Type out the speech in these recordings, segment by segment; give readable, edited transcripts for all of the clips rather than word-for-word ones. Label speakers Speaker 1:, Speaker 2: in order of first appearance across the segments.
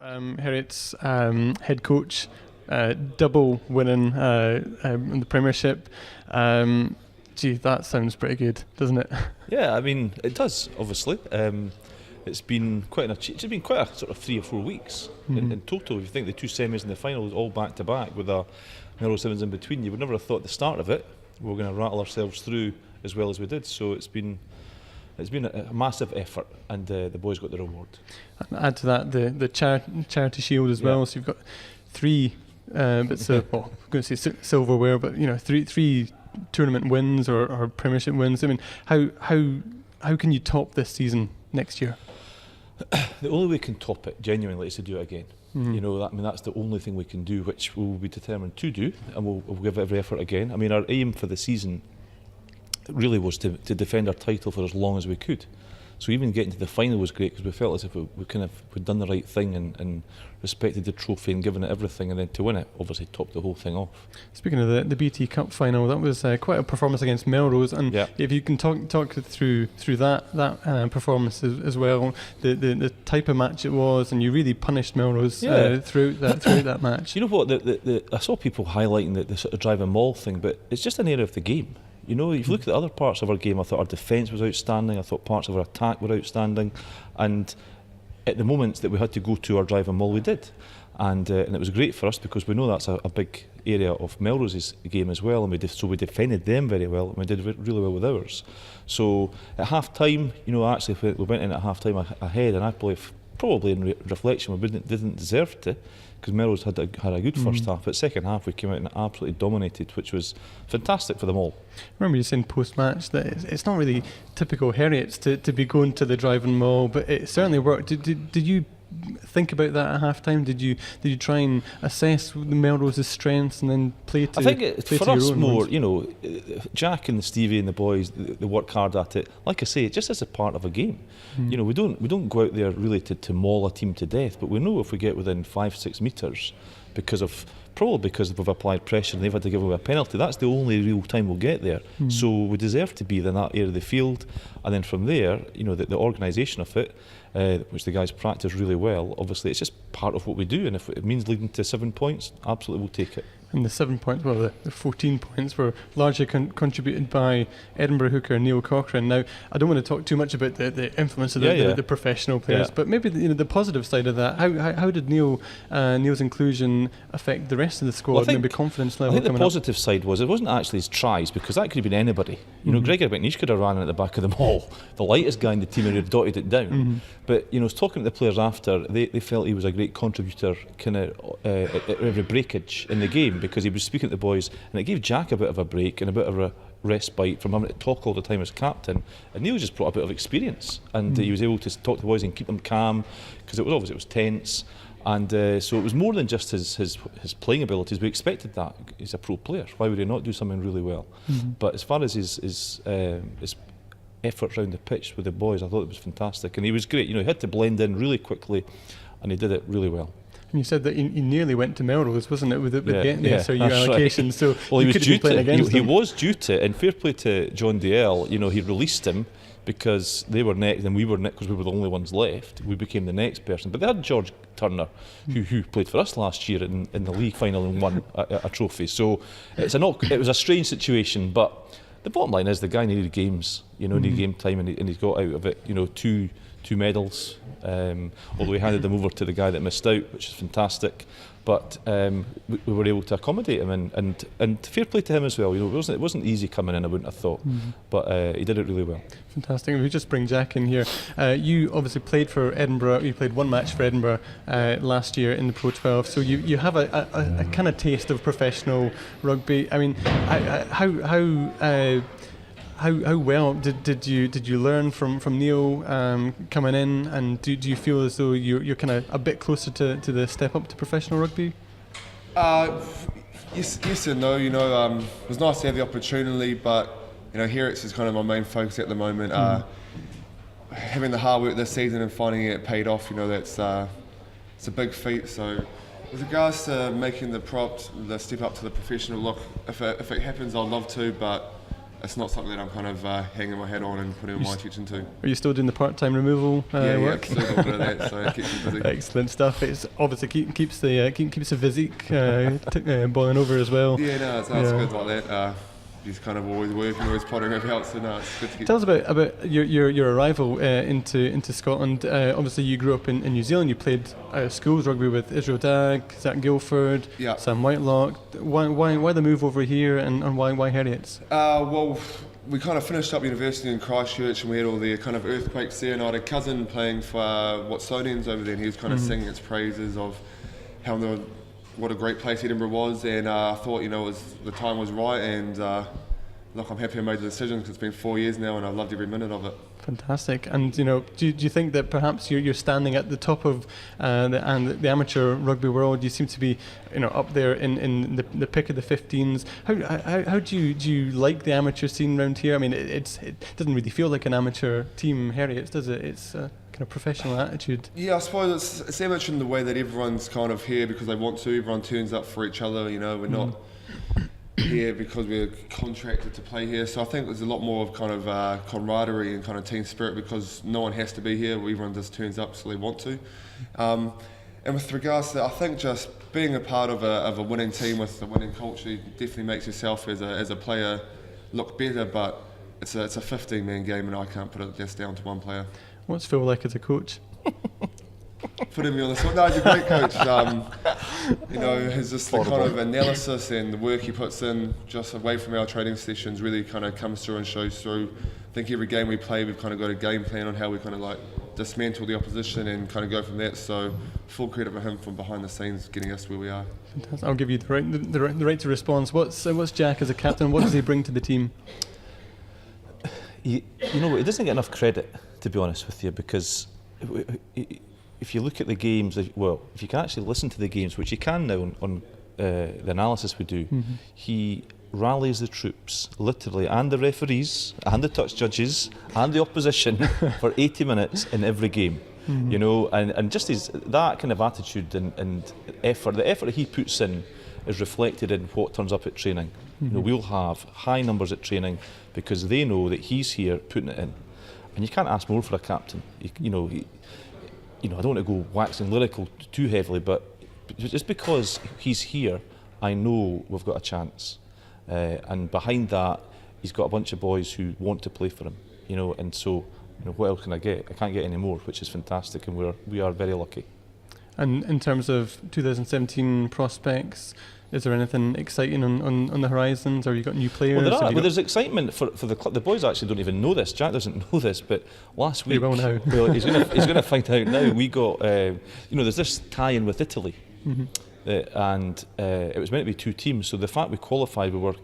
Speaker 1: Heriot's head coach, double winning in the Premiership. Gee, that sounds pretty good, doesn't it?
Speaker 2: Yeah, I mean, it does, obviously. It's been quite a sort of 3 or 4 weeks in total. If you think the 2 semis and the finals all back to back with a narrow sevens in between, you would never have thought at the start of it we were going to rattle ourselves through as well as we did. So it's been a massive effort, and the boys got the reward. And
Speaker 1: add to that the charity shield as well. So you've got 3 bits of, well, I'm going to say silverware, but three tournament wins or Premiership wins. I mean, how can you top this season next year?
Speaker 2: The only way we can top it genuinely is to do it again. That's the only thing we can do, which we'll be determined to do, and we'll give every effort again. I mean, our aim for the season really was to defend our title for as long as we could. So even getting to the final was great because we felt as if we'd done the right thing and respected the trophy and given it everything, and then to win it obviously topped the whole thing off.
Speaker 1: Speaking of the BT Cup final, that was quite a performance against Melrose, and if you can talk through that performance as well, the type of match it was, and you really punished Melrose throughout that match.
Speaker 2: You know what? I saw people highlighting the sort of drive and maul thing, but it's just an area of the game. If you look at the other parts of our game, I thought our defence was outstanding, I thought parts of our attack were outstanding, and at the moments that we had to go to our drive and maul, we did. And it was great for us because we know that's a big area of Melrose's game as well, and we defended them very well, and we did really well with ours. So at half-time, actually we went in at half-time ahead, and I believe probably in reflection we didn't deserve to, because Melrose had a good first half, but second half we came out and absolutely dominated, which was fantastic for them all.
Speaker 1: I remember you saying post-match that it's not really typical Heriots to be going to the drive and maul, but it certainly worked. Did you think about that at half-time? Did you try and assess the Melrose's strengths and then play to?
Speaker 2: I think for us more, Jack and Stevie and the boys, they work hard at it. Like I say, just as a part of a game. We don't go out there really to maul a team to death, but we know if we get within 5-6 metres, probably because we've applied pressure and they've had to give away a penalty, that's the only real time we'll get there. So we deserve to be in that area of the field, and then from there, the organisation of it, which the guys practice really well, obviously it's just part of what we do, and if it means leading to 7 points, absolutely we'll take it.
Speaker 1: And the 7 points, well, the 14 points were largely contributed by Edinburgh hooker Neil Cochrane. Now, I don't want to talk too much about the influence of the professional players, but maybe the positive side of that. How did Neil's inclusion affect the rest of the squad, maybe confidence level?
Speaker 2: I think the positive side was it wasn't actually his tries, because that could have been anybody. Gregor McNeish could have ran at the back of them all. The lightest guy in the team would have dotted it down. But I was talking to the players after, they felt he was a great contributor at every breakage in the game, because he was speaking to the boys, and it gave Jack a bit of a break and a bit of a respite from having to talk all the time as captain, and Neil just brought a bit of experience, and he was able to talk to the boys and keep them calm, because it was tense, and so it was more than just his playing abilities. We expected that. He's a pro player, why would he not do something really well? But as far as his effort around the pitch with the boys, I thought it was fantastic, and he was great. He had to blend in really quickly, and he did it really well. And
Speaker 1: you said that he nearly went to Melrose, wasn't it, with getting the SRU allocation? Right. So
Speaker 2: well, he was due to. He
Speaker 1: him.
Speaker 2: Was due to. And fair play to John Dalziel. He released him because they were next, and we were next because we were the only ones left. We became the next person. But they had George Turner, who played for us last year in the league final and won a trophy. So it was a strange situation, but the bottom line is the guy needed games. Needed game time, and he got out of it. Two medals, although we handed them over to the guy that missed out, which is fantastic. But we were able to accommodate him, and fair play to him as well. It wasn't easy coming in, I wouldn't have thought, but he did it really well.
Speaker 1: Fantastic. If we just bring Jack in here, you obviously played for Edinburgh. You played one match for Edinburgh last year in the Pro 12, so you have a kind of taste of professional rugby. I mean, how well did you learn from Neil coming in, and do you feel as though you're kind of a bit closer to the step up to professional rugby?
Speaker 3: Yes and no. It was nice to have the opportunity, but Heriot's is kind of my main focus at the moment. Having the hard work this season and finding it paid off, it's a big feat. So with regards to making the step up to the professional, look, if it happens, I'd love to, but it's not something that I'm kind of hanging my head on and putting my attention to.
Speaker 1: Are you still doing the part-time removal work?
Speaker 3: Yeah, still got a bit of that, so it keeps me busy.
Speaker 1: Excellent stuff. It's obviously keeps the physique boiling over as well.
Speaker 3: Yeah, no, it's good like that. He's kind of always working, always pottering about, so no, it's good to get.
Speaker 1: Tell us about your arrival into Scotland. Obviously, you grew up in New Zealand. You played schools rugby with Israel Dag, Zach Guilford, Sam Whitelock. Why the move over here, and why Heriots?
Speaker 3: Well, we kind of finished up university in Christchurch, and we had all the kind of earthquakes there. And I had a cousin playing for Watsonians over there, and he was kind of singing its praises of how what a great place Edinburgh was, and I thought, the time was right, and look, I'm happy I made the decision because it's been 4 years now, and I've loved every minute of it. Fantastic.
Speaker 1: And do you think that perhaps you're standing at the top of the amateur rugby world? You seem to be up there in the pick of the 15s. How do you like the amateur scene around here? I mean, it doesn't really feel like an amateur team, Heriot's, does it? It's kind of professional attitude.
Speaker 3: Yeah, I suppose it's amateur in the way that everyone's kind of here because they want to. Everyone turns up for each other. We're not here because we're contracted to play here. So I think there's a lot more of kind of camaraderie and kind of team spirit because no one has to be here. Everyone just turns up so they want to. And with regards to that, I think just being a part of a winning team with the winning culture definitely makes yourself as a player look better. But it's a 15-man game, and I can't put it just down to one player.
Speaker 1: What's Phil like as a coach?
Speaker 3: Putting me on the spot. No, he's a great coach. His just the kind of analysis and the work he puts in just away from our training sessions really kind of comes through and shows through. I think every game we play, we've kind of got a game plan on how we kind of like dismantle the opposition and kind of go from that. So full credit for him from behind the scenes getting us to where we are.
Speaker 1: Fantastic. I'll give you the right to respond. What's Jack as a captain? What does he bring to the team?
Speaker 2: He doesn't get enough credit, to be honest with you, because if you look at the games, if you can actually listen to the games, which you can now on the analysis we do, he rallies the troops, literally, and the referees, and the touch judges, and the opposition for 80 minutes in every game. And just that kind of attitude and effort, the effort he puts in is reflected in what turns up at training. We'll have high numbers at training because they know that he's here putting it in. And you can't ask more for a captain. I don't want to go waxing lyrical too heavily, but just because he's here, I know we've got a chance. And behind that, he's got a bunch of boys who want to play for him. And so, what else can I get? I can't get any more, which is fantastic, and we are very lucky.
Speaker 1: And in terms of 2017 prospects, is there anything exciting on the horizons? Or you got new players?
Speaker 2: Well, there's excitement for the club. The boys actually don't even know this. Jack doesn't know this, but last week,
Speaker 1: he will now.
Speaker 2: Well, he's going to find out now. We got, there's this tie-in with Italy, and it was meant to be two teams. So the fact we qualified, we were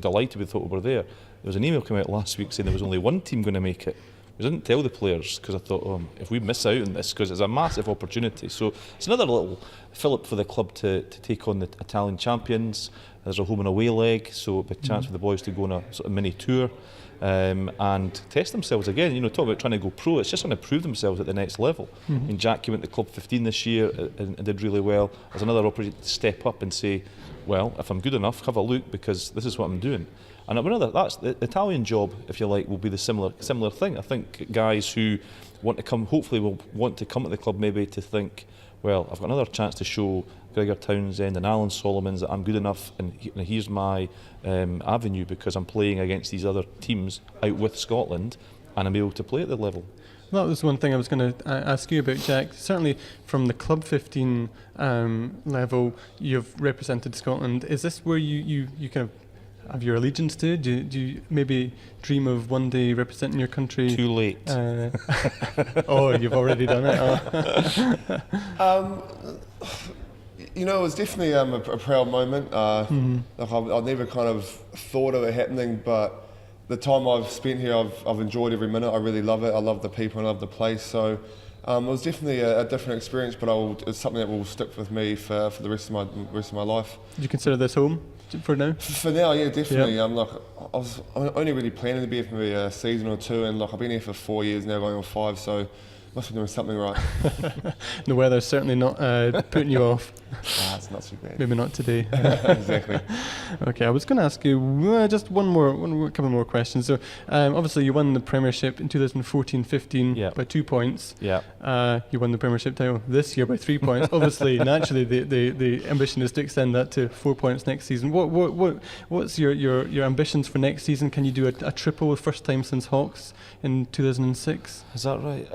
Speaker 2: delighted. We thought we were there. There was an email coming out last week saying there was only one team going to make it. We didn't tell the players because I thought, if we miss out on this, because it's a massive opportunity. So it's another little fillip for the club to take on the Italian champions. There's a home and away leg, so a big chance for the boys to go on a sort of mini tour and test themselves again. Talk about trying to go pro. It's just going to prove themselves at the next level. And Jack came into Club 15 this year and did really well. There's another opportunity to step up and say, well, if I'm good enough, have a look because this is what I'm doing. And that's the Italian job, if you like, will be the similar thing. I think guys who want to come, hopefully will want to come at the club maybe to think, well, I've got another chance to show Gregor Townsend and Alan Solomons that I'm good enough, and here's my avenue because I'm playing against these other teams out with Scotland and I'm able to play at the level.
Speaker 1: That was one thing I was going to ask you about, Jack. Certainly from the Club 15 level, you've represented Scotland. Is this where you kind of have your allegiance to? Do you maybe dream of one day representing your country?
Speaker 2: Too late.
Speaker 1: Oh, you've already done it.
Speaker 3: It was definitely a proud moment. I never kind of thought of it happening, but the time I've spent here, I've enjoyed every minute. I really love it. I love the people and I love the place. So it was definitely a different experience, but it's something that will stick with me for the rest of my life.
Speaker 1: Do you consider this home for now?
Speaker 3: For now, yeah, definitely.
Speaker 1: Yep.
Speaker 3: I'm only really planning to be here for maybe a season or two, and I've been here for 4 years now, going on 5. So must be doing something right.
Speaker 1: The weather's certainly not putting you off.
Speaker 3: It's not too bad.
Speaker 1: Maybe not today.
Speaker 3: Exactly.
Speaker 1: Okay, I was going to ask you just couple more questions. So, obviously, you won the Premiership in 2014-15 by 2 points.
Speaker 2: Yeah.
Speaker 1: You won the Premiership title this year by 3 points. Obviously, naturally, the ambition is to extend that to 4 points next season. What's your ambitions for next season? Can you do a triple, first time since Hawks in 2006?
Speaker 2: Is that right?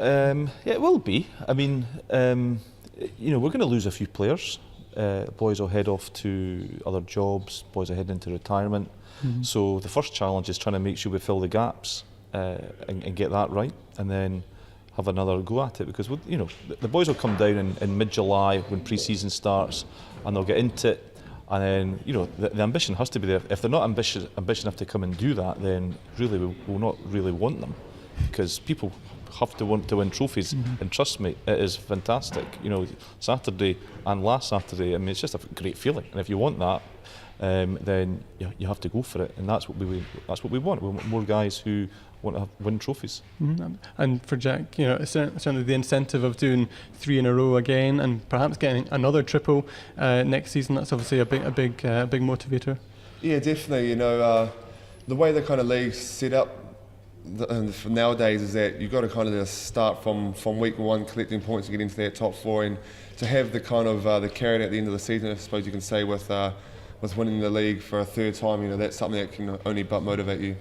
Speaker 2: Yeah, it will be. I mean, we're going to lose a few players. Boys will head off to other jobs. Boys are heading into retirement. Mm-hmm. So the first challenge is trying to make sure we fill the gaps and get that right, and then have another go at it. Because the boys will come down in mid-July when pre-season starts, and they'll get into it. And then the ambition has to be there. If they're not ambitious enough to come and do that, then really we will not really want them, because people have to want to win trophies. Mm-hmm. And trust me, it is fantastic. Saturday and last Saturday, I mean, it's just a great feeling. And if you want that, then you have to go for it. And that's what we want. We want more guys who want to win trophies.
Speaker 1: Mm-hmm. And for Jack, certainly the incentive of doing 3 in a row again, and perhaps getting another triple next season. That's obviously a big motivator. Yeah,
Speaker 3: definitely. The way the kind of league's set up nowadays is that you've got to kind of just start from week 1 collecting points to get into that top 4, and to have the kind of the carrot at the end of the season, I suppose you can say, with winning the league for a third time, that's something that can only but motivate you.